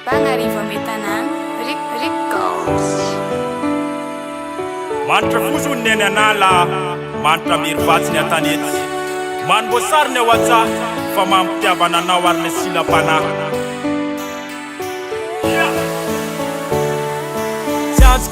Pangarivo Mitanang, Rick Goals. Mantra fuso nene anala, mantra mirvatsy ny atanety. Manboasary ny ao aja, fa mampitiavana anao ary ny silam-panahy.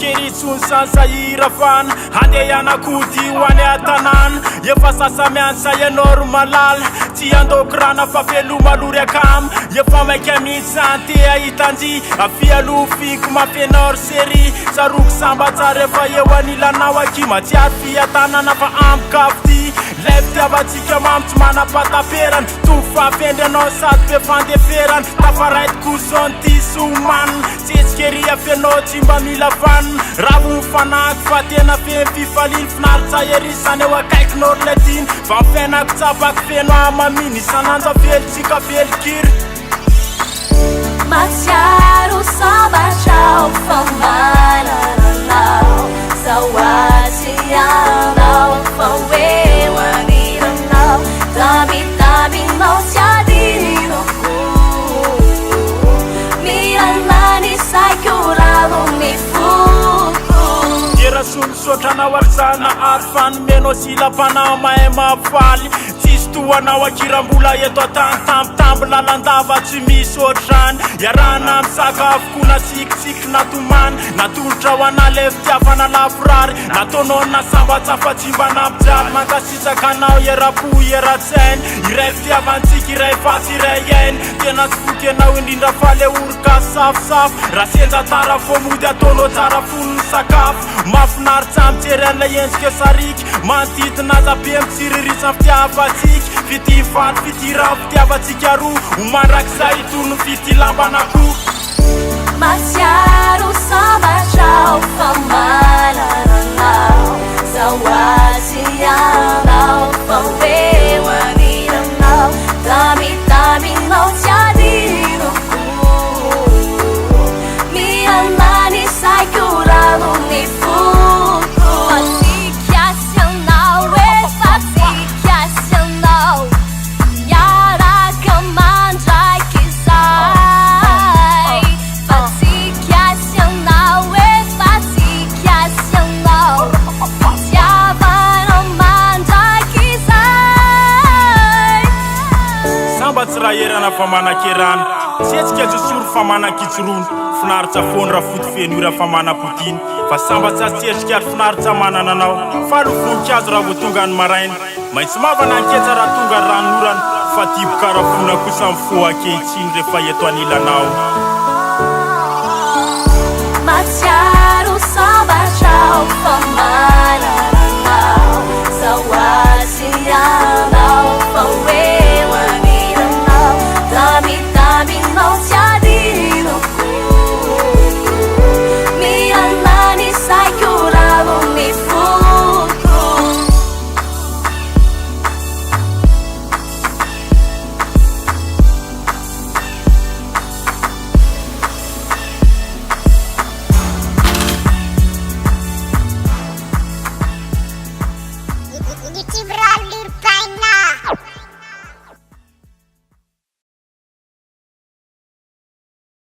Keritsun sansa irafan hande yana kuti wane atanan ye fasasa miansa ye normalal ti andokrana fa felu malure kam ye fama kemi sante aitanji afia lufi kuma fenor seri saruk samba tsare fa ye wanila nawa kima ti afia tanana fa amkafti left abatika mamts mana pataperan tu fa fende no sat pe fande feran tafarait kuson ti suman tsetskeria fenoti mbamila fan ravu fanak fatena fe fifalil fnar tsayeri sane wa kaik norletin fa fenak tsapak feno amamini sananza fel tsika fel kir Masiaro samba chao famana lao sawati yanao fawe wanira nao tabi mausiadi no miranani saikurago mi sun sotrana warsana arfan meno silapana mae mafaly tuana wakirambola eto atantamtambo lalandava tsy misy otrany iarana am sakafo kuna tsikitsiky natomany natolotra ho ana le fitiavana lafirary nataonona sambatsafatsimba nampijaly mankasitsaka anao ierapo iera-tsainy iray fitiavantsika iray fatsy iray ainy tena tsy foky anao indrindra fa le orika safosafo raha senja tara fo mody ataonao tsara folo ny sakafo mafinaritsy amitseri an'la endrika sariky manodidinazabe mitsiriritsa fitiavatsika fiti fat fiti raha fitiavatsika roa homandrak'izay tono fiti lambanako Masiaro samba chao famana lao sawasi yanao fawe wanira nao tabi mausiadi no mi amani saikurago mi fuku erana famanakerana tsetsika josoro famanakitsorony finaritsa fony raha fotifeny io raha famanapotiny fa sambatsa tsetsika ary finaritsa manana anao fa lovoninkazo raha vo tonga ny maraina maintsy mavana anketsa raha tonga ny ranonorana fa tibokarafona kosa amin'ny fo akehitsiny rehefa eto anilanao Masiaro samba chao famana